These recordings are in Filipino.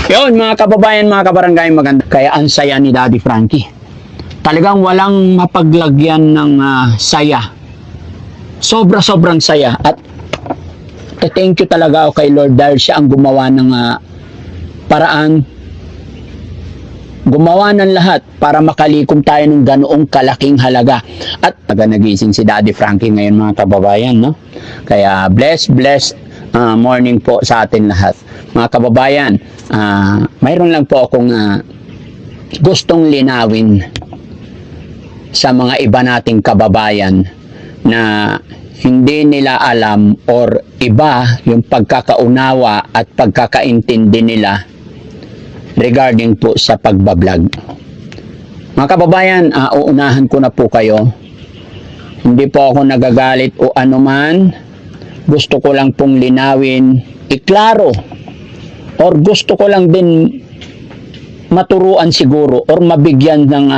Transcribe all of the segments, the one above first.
Yun, mga kababayan, mga kabarangay, maganda. Kaya ang saya ni Daddy Frankie. Talagang walang mapaglagyan ng saya. Sobra-sobrang saya. At thank you talaga ako kay Lord dahil siya ang gumawa ng paraan. Gumawa ng lahat para makalikom tayo ng ganoong kalaking halaga. At nagising si Daddy Frankie ngayon, mga kababayan, no? Kaya bless morning po sa atin lahat. Mga kababayan, mayroon lang po akong gustong linawin sa mga iba nating kababayan na hindi nila alam or iba yung pagkakaunawa at pagkakaintindi nila regarding po sa pagbablog. Mga kababayan, uunahan ko na po kayo. Hindi po ako nagagalit o anuman. Gusto ko lang pong linawin, iklaro, or gusto ko lang din maturuan siguro or mabigyan ng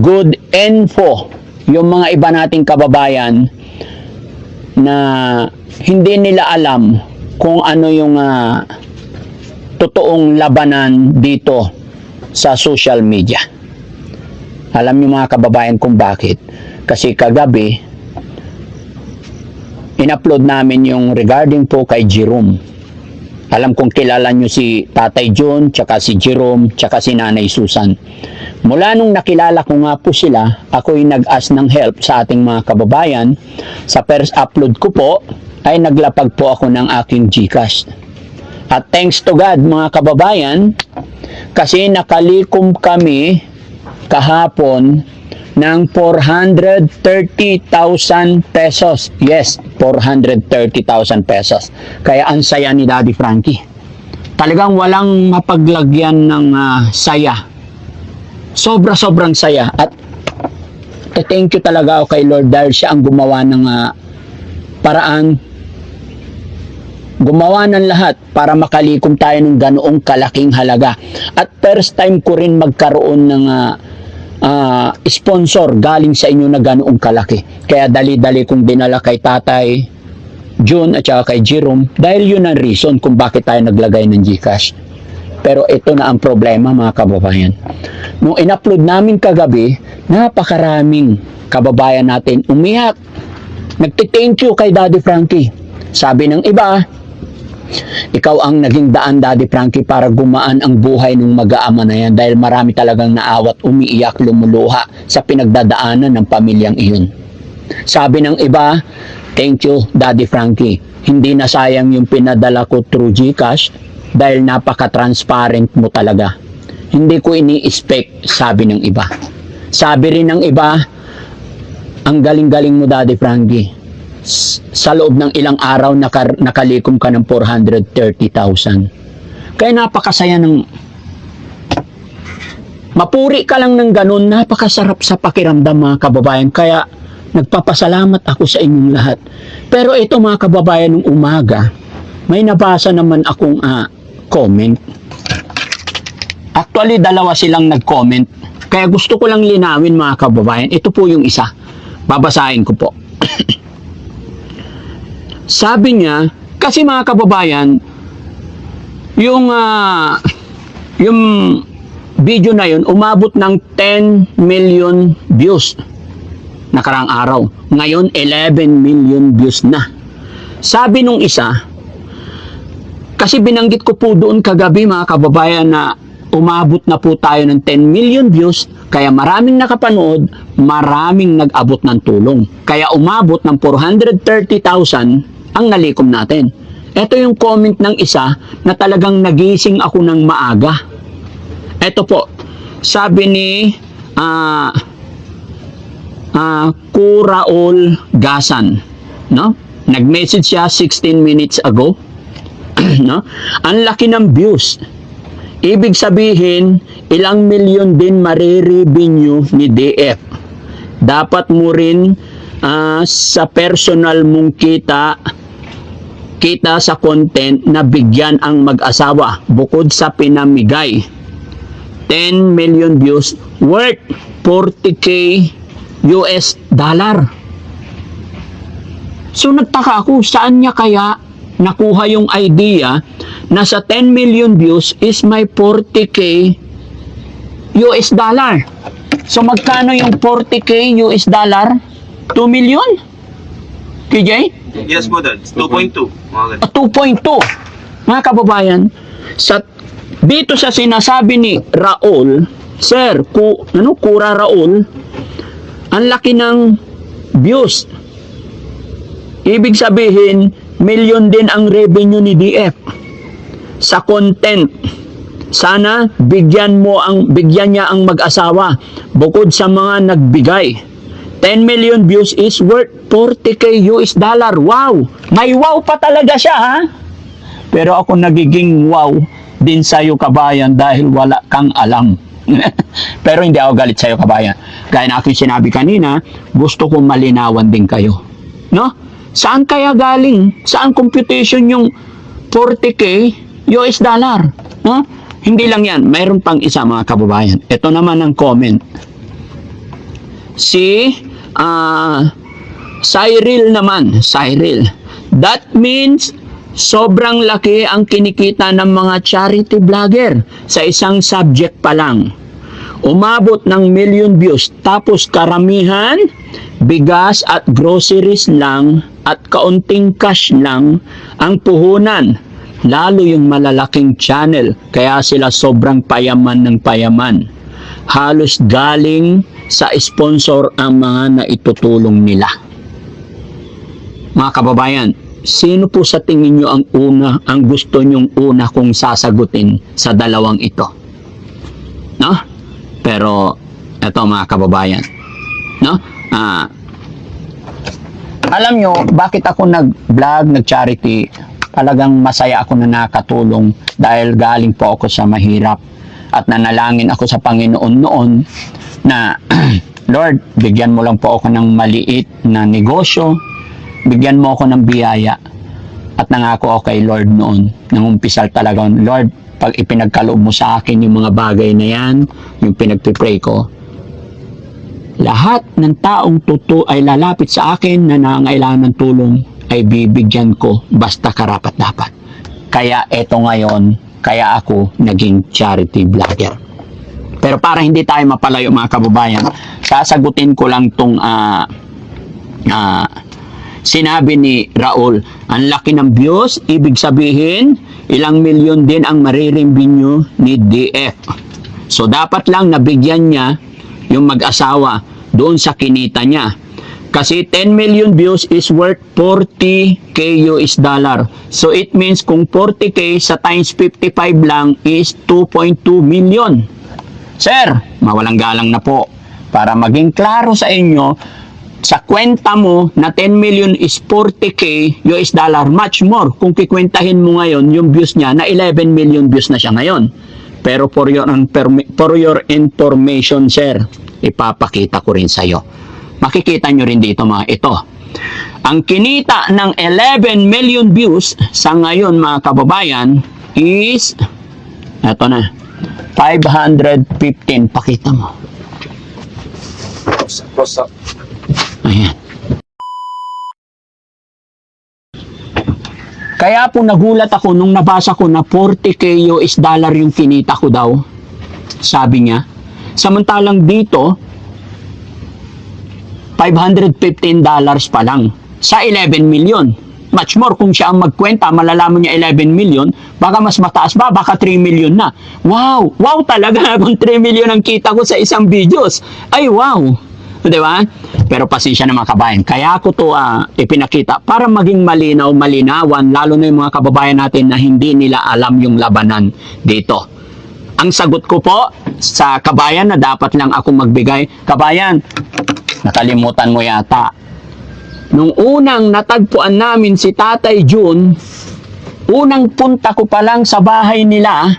good info yung mga iba nating kababayan na hindi nila alam kung ano yung totoong labanan dito sa social media. Alam niyo mga kababayan kung bakit? Kasi kagabi in-upload namin yung regarding po kay Jerome. Alam kong kilala nyo si Tatay John, tsaka si Jerome, tsaka si Nanay Susan. Mula nung nakilala ko nga po sila, ako'y nag-ask ng help sa ating mga kababayan. Sa first upload ko po, ay naglapag po ako ng aking GCash. At thanks to God, mga kababayan, kasi nakalikom kami kahapon ng 430,000 pesos. Yes, 430,000 pesos. Kaya ang saya ni Daddy Frankie. Talagang walang mapaglagyan ng saya. Sobra-sobrang saya. At thank you talaga ako kay Lord dahil siya ang gumawa ng paraan. Gumawa ng lahat para makalikom tayo ng ganoong kalaking halaga. At first time ko rin magkaroon ng sponsor galing sa inyo na ganoong kalaki. Kaya dali-dali kong dinala kay Tatay John at saka kay Jerome dahil yun ang reason kung bakit tayo naglagay ng GCash. Pero ito na ang problema, mga kababayan. Nung in-upload namin kagabi, napakaraming kababayan natin umiyak. Nagti-thank you kay Daddy Frankie. Sabi ng iba, ikaw ang naging daan, Daddy Frankie, para gumaan ang buhay ng mag-aama na yan dahil marami talagang naawat, umiiyak, lumuluha sa pinagdadaanan ng pamilyang iyon. Sabi ng iba, thank you, Daddy Frankie. Hindi na sayang yung pinadala ko through GCash dahil napaka-transparent mo talaga. Hindi ko ini-expect, sabi ng iba. Sabi rin ng iba, ang galing-galing mo, Daddy Frankie. Sa loob ng ilang araw nakalikom ka ng 430,000. Kaya napakasaya ng mapuri ka lang ng ganun, napakasarap sa pakiramdam, mga kababayan. Kaya nagpapasalamat ako sa inyong lahat. Pero ito, mga kababayan, ng umaga may nabasa naman akong comment. Actually, dalawa silang nag-comment. Kaya gusto ko lang linawin, mga kababayan. Ito po yung isa. Babasahin ko po. Sabi niya, kasi mga kababayan, yung video na yun, umabot ng 10 million views nakaraang araw. Ngayon, 11 million views na. Sabi nung isa, kasi binanggit ko po doon kagabi, mga kababayan, na umabot na po tayo ng 10 million views, kaya maraming nakapanood, maraming nag-abot ng tulong. Kaya umabot ng 430,000 ang nalikom natin. Ito yung comment ng isa na talagang nagising ako ng maaga. Ito po, sabi ni Kuraol Gasan, no? Nag-message siya 16 minutes ago. No? Ang laki ng views. Ibig sabihin, ilang milyon din marirevenue ni DF. Dapat mo rin sa personal mong kita sa content na bigyan ang mag-asawa bukod sa pinamigay. 10 million views worth 40k US dollar. So nagtaka ako, saan niya kaya nakuha yung idea na sa 10 million views is may 40k US dollar. So magkano yung 40k US dollar? 2 million? KJ? Yes po, Dad. 2.2. Mga ganun. 2.2. Mga kababayan, dito sa sinasabi ni Raul, Sir, Kura Raul, ang laki ng views. Ibig sabihin, million din ang revenue ni DF sa content. Sana bigyan niya ang mag-asawa bukod sa mga nagbigay. 10 million views is worth 40k US dollar. Wow! May wow pa talaga siya, ha? Pero ako nagiging wow din sa'yo, kabayan, dahil wala kang alam. Pero hindi ako galit sa'yo, kabayan. Gaya na aking sinabi kanina, gusto kong malinawan din kayo. No? Saan kaya galing? Saan computation yung 40k US dollar? No? Hindi lang yan. Mayroon pang isa, mga kababayan. Ito naman ang comment. Si Cyril naman. Cyril. That means sobrang laki ang kinikita ng mga charity vlogger sa isang subject pa lang. Umabot ng million views. Tapos karamihan, bigas at groceries lang at kaunting cash lang ang puhunan. Lalo yung malalaking channel, kaya sila sobrang payaman ng payaman. Halos galing sa sponsor ang mga naitutulong nila. Mga kababayan, sino po sa tingin nyo ang gusto nyong una kong sasagutin sa dalawang ito? No? Pero, eto mga kababayan, no? Alam nyo, bakit ako nag-vlog, nag-charity? Talagang masaya ako na nakatulong dahil galing po ako sa mahirap at nanalangin ako sa Panginoon noon na Lord, bigyan mo lang po ako ng maliit na negosyo, bigyan mo ako ng biyaya. At nangako ako kay Lord noon, nang umpisal talaga, Lord, pag ipinagkaloob mo sa akin yung mga bagay na yan, yung pinagpipray ko, lahat ng taong ay lalapit sa akin na nangailangan ng tulong, ay bibigyan ko basta karapat dapat. Kaya eto ngayon, kaya ako naging charity vlogger. Pero para hindi tayo mapalayo, mga kababayan, sasagutin ko lang tong sinabi ni Raul. Ang laki ng views, ibig sabihin, ilang milyon din ang marirevenue ni DF. So dapat lang nabigyan niya yung mag-asawa doon sa kinita niya. Kasi 10 million views is worth 40k US dollar. So it means kung 40k sa times 55 lang is 2.2 million. Sir, mawalang galang na po. Para maging klaro sa inyo, sa kwenta mo na 10 million is 40k US dollar, much more. Kung kikwentahin mo ngayon yung views niya na 11 million views na siya ngayon. Pero for your information, sir, ipapakita ko rin sa iyo. Makikita nyo rin dito mga ito. Ang kinita ng 11 million views sa ngayon, mga kababayan, is, eto na, 515. Pakita mo. Ayan. Kaya po nagulat ako nung nabasa ko na 40k US dollar yung kinita ko daw. Sabi niya. Samantalang dito, $515 pa lang sa 11 million. Much more kung siya ang magkwenta, malalaman niya 11 million, baka mas mataas ba, baka 3 million na. Wow! Wow talaga kung 3 million ang kita ko sa isang videos. Ay wow! Diba? Pero pasensya na mga kabayan. Kaya ako to ipinakita para maging malinawan, lalo na yung mga kababayan natin na hindi nila alam yung labanan dito. Ang sagot ko po sa kabayan na dapat lang ako magbigay, kabayan, nakalimutan mo yata. Nung unang natagpuan namin si Tatay June, unang punta ko pa lang sa bahay nila,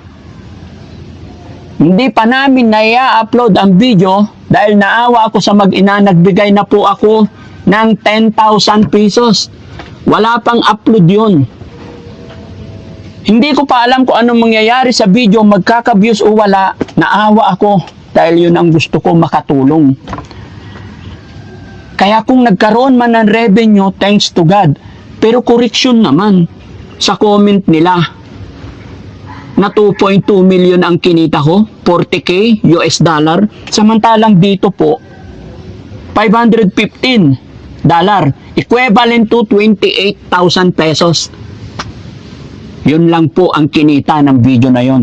hindi pa namin na-upload ang video dahil naawa ako sa mag-ina, nagbigay na po ako ng 10,000 pesos. Wala pang upload yun. Hindi ko pa alam kung anong mangyayari sa video, magkaka-views o wala. Naawa ako dahil yun ang gusto ko, makatulong. Kaya kung nagkaroon man ng revenue, thanks to God. Pero correction naman. sa comment nila na 2.2 million ang kinita ko, 40k US dollar, samantalang dito po 515 dollar, equivalent to 28,000 pesos. Yun lang po ang kinita ng video na yon.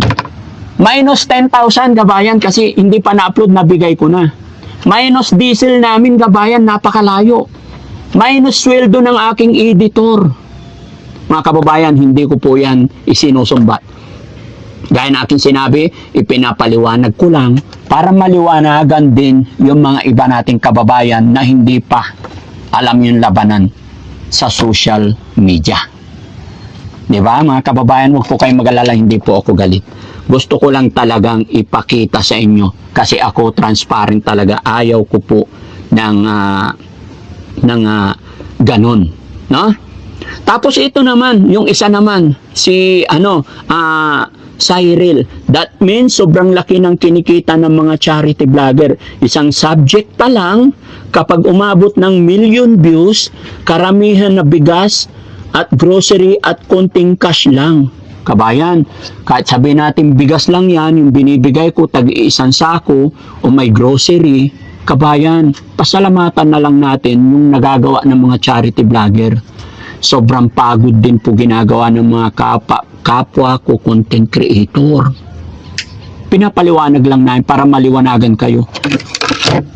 Minus 10,000 kabayan kasi hindi pa na-upload, nabigay ko na. Minus diesel namin kabayan, napakalayo. Minus sweldo ng aking editor. Mga kababayan, hindi ko po yan isinusumbat. Gaya na aking sinabi, ipinapaliwanag ko lang para maliwanagan din yung mga iba nating kababayan na hindi pa alam yung labanan sa social media. Di ba mga kababayan, huwag po kayong mag-alala, hindi po ako galit. Gusto ko lang talagang ipakita sa inyo kasi ako transparent talaga. Ayaw ko po ng ganun, no? Tapos ito naman, yung isa naman si Cyril. That means sobrang laki ng kinikita ng mga charity vlogger. Isang subject pa lang, kapag umabot ng million views, karamihan na bigas at grocery at konting cash lang. Kabayan, kahit sabihin natin bigas lang yan, yung binibigay ko tag-iisang sako o may grocery, kabayan, pasalamatan na lang natin yung nagagawa ng mga charity vlogger. Sobrang pagod din po ginagawa ng mga kapwa ko content creator. Pinapaliwanag lang namin para maliwanagan kayo.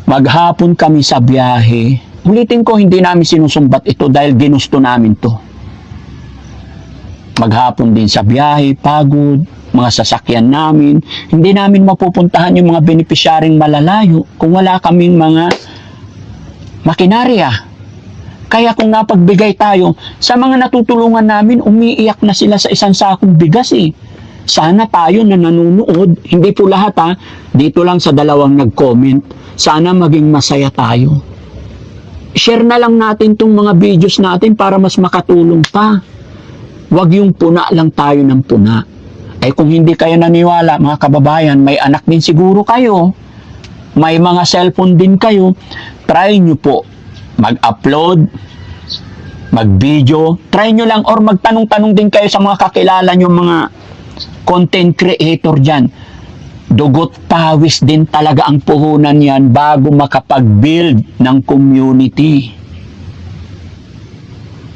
Maghapon kami sa biyahe. Ulitin ko, hindi namin sinusumbat ito dahil ginusto namin to. Maghapon din sa biyahe, pagod, mga sasakyan namin. Hindi namin mapupuntahan yung mga benepisyaring malalayo kung wala kaming mga makinarya. Kaya kung napagbigay tayo, sa mga natutulungan namin, umiiyak na sila sa isang sakong bigas eh. Sana tayo na nanonood, hindi po lahat dito lang sa dalawang nag-comment, sana maging masaya tayo. Share na lang natin tong mga videos natin para mas makatulong pa. Huwag yung puna lang tayo ng puna. Ay kung hindi kayo naniwala, mga kababayan, may anak din siguro kayo, may mga cellphone din kayo, try nyo po mag-upload, mag-video, try nyo lang or magtanong-tanong din kayo sa mga kakilala nyo, mga content creator dyan. Dugot pawis din talaga ang puhunan yan bago makapag-build ng community.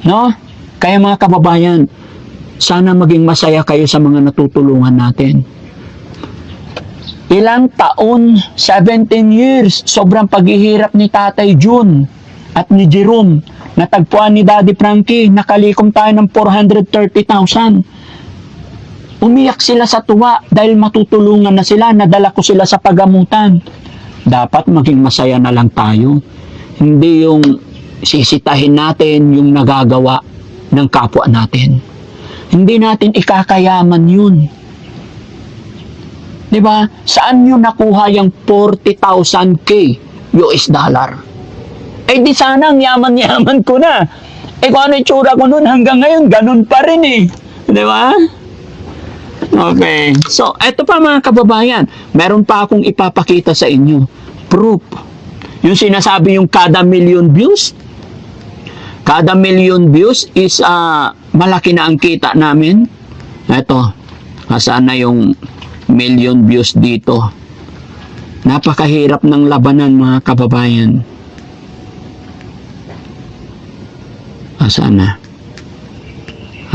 No? Kaya mga kababayan, sana maging masaya kayo sa mga natutulungan natin. Ilang taon? 17 years. Sobrang paghihirap ni Tatay Jun at ni Jerome. Natagpuan ni Daddy Frankie. Nakalikom tayo ng 430,000. Umiyak sila sa tuwa dahil matutulungan na sila. Nadala ko sila sa pagamutan. Dapat maging masaya na lang tayo. Hindi yung sisitahin natin yung nagagawa ng kapwa natin. Hindi natin ikakayaman yun. Diba? Saan nyo nakuha yung 40,000k US dollar? Eh di sana ang yaman-yaman ko na. Eh kung ano yung tsura ko nun hanggang ngayon, ganun pa rin eh. Diba? Okay. So, eto pa mga kababayan. Meron pa akong ipapakita sa inyo. Proof. Yung sinasabi yung kada million views. Kada million views is malaki na ang kita namin. Eto. Saan na yung million views dito? Napakahirap ng labanan mga kababayan. Saan na?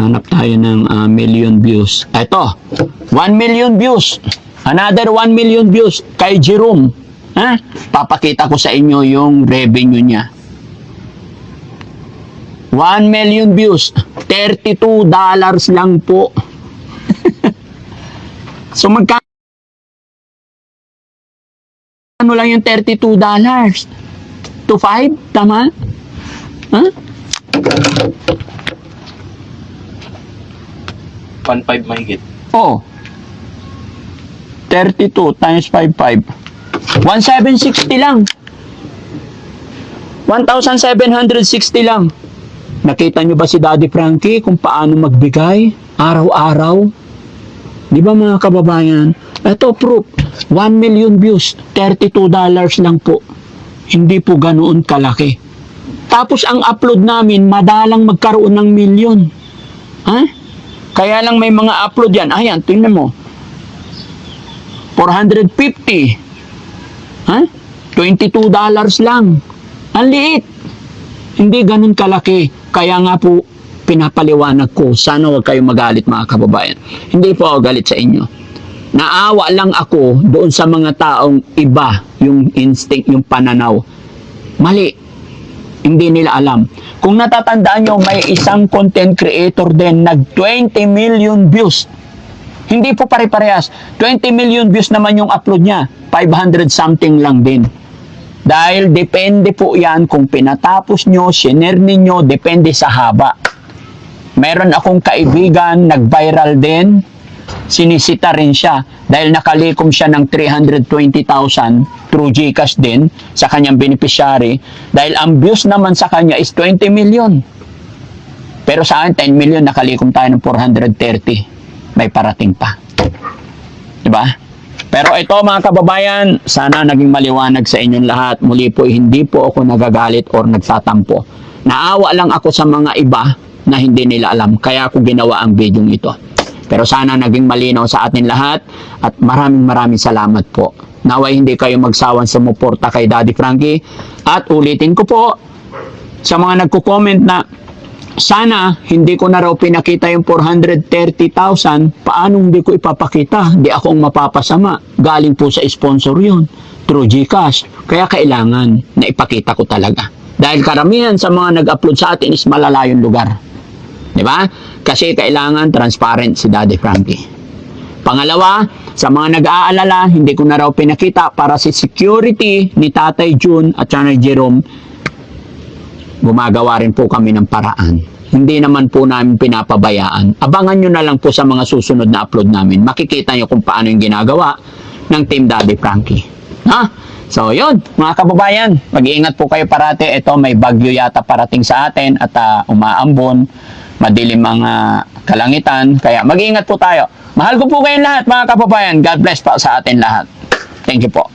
Hanap tayo ng million views. Ito, 1 million views. Another 1 million views kay Jerome. Papakita ko sa inyo yung revenue niya. 1 million views. $32 lang po. So magkano lang yung $32? To 5? Tama? Huh? 1.5 mahigit. Oo. 32 times 5.5. 1,760 lang. 1,760 lang. Nakita nyo ba si Daddy Frankie kung paano magbigay? Araw-araw. Di ba mga kababayan? Ito proof. 1 million views. $32 lang po. Hindi po ganoon kalaki. Tapos ang upload namin, madalang magkaroon ng million. Kaya lang may mga upload yan. Ayan, tingnan mo. 450. Ha? $22 lang. Ang liit. Hindi ganun kalaki. Kaya nga po, pinapaliwanag ko. Sana huwag kayong magalit mga kababayan. Hindi po ako galit sa inyo. Naawa lang ako doon sa mga taong iba, yung instinct, yung pananaw. Mali. Hindi nila alam. Kung natatandaan nyo, may isang content creator din nag 20 million views. Hindi po pare-parehas. 20 million views naman yung upload niya. 500 something lang din. Dahil depende po yan kung pinatapos nyo, share ninyo, depende sa haba. Meron akong kaibigan, nag-viral din, sinisita rin siya dahil nakalikom siya ng 320,000 through GCash din sa kanyang beneficiary dahil ang views naman sa kanya is 20 million. Pero sa akin, 10 million, nakalikom tayo ng 430. May parating pa. Diba? Pero ito mga kababayan, sana naging maliwanag sa inyong lahat. Muli po, hindi po ako nagagalit or nagsatampo. Naawa lang ako sa mga iba na hindi nila alam. Kaya ako ginawa ang video ito. Pero sana naging malinaw sa atin lahat at maraming salamat po. Naway hindi kayo magsawang sumuporta kay Daddy Frankie. At ulitin ko po sa mga nagko-comment na sana hindi ko na raw pinakita yung 430,000, paano hindi ko ipapakita? Di akong mapapasama. Galing po sa sponsor yun, through GCash. Kaya kailangan na ipakita ko talaga. Dahil karamihan sa mga nag-upload sa atin is malalayong lugar. Di ba? Kasi kailangan transparent si Daddy Frankie. Pangalawa, sa mga nag-aalala, hindi ko na raw pinakita para si security ni Tatay June at Chanay Jerome, gumagawa rin po kami ng paraan. Hindi naman po namin pinapabayaan. Abangan nyo na lang po sa mga susunod na upload namin. Makikita nyo kung paano yung ginagawa ng Team Daddy Frankie. Ha? So, yun, mga kababayan, mag-iingat po kayo parati. Ito, may bagyo yata parating sa atin at umaambon. Madilim mga kalangitan. Kaya mag-iingat po tayo. Mahal ko po kayong lahat, mga kababayan. God bless po sa atin lahat. Thank you po.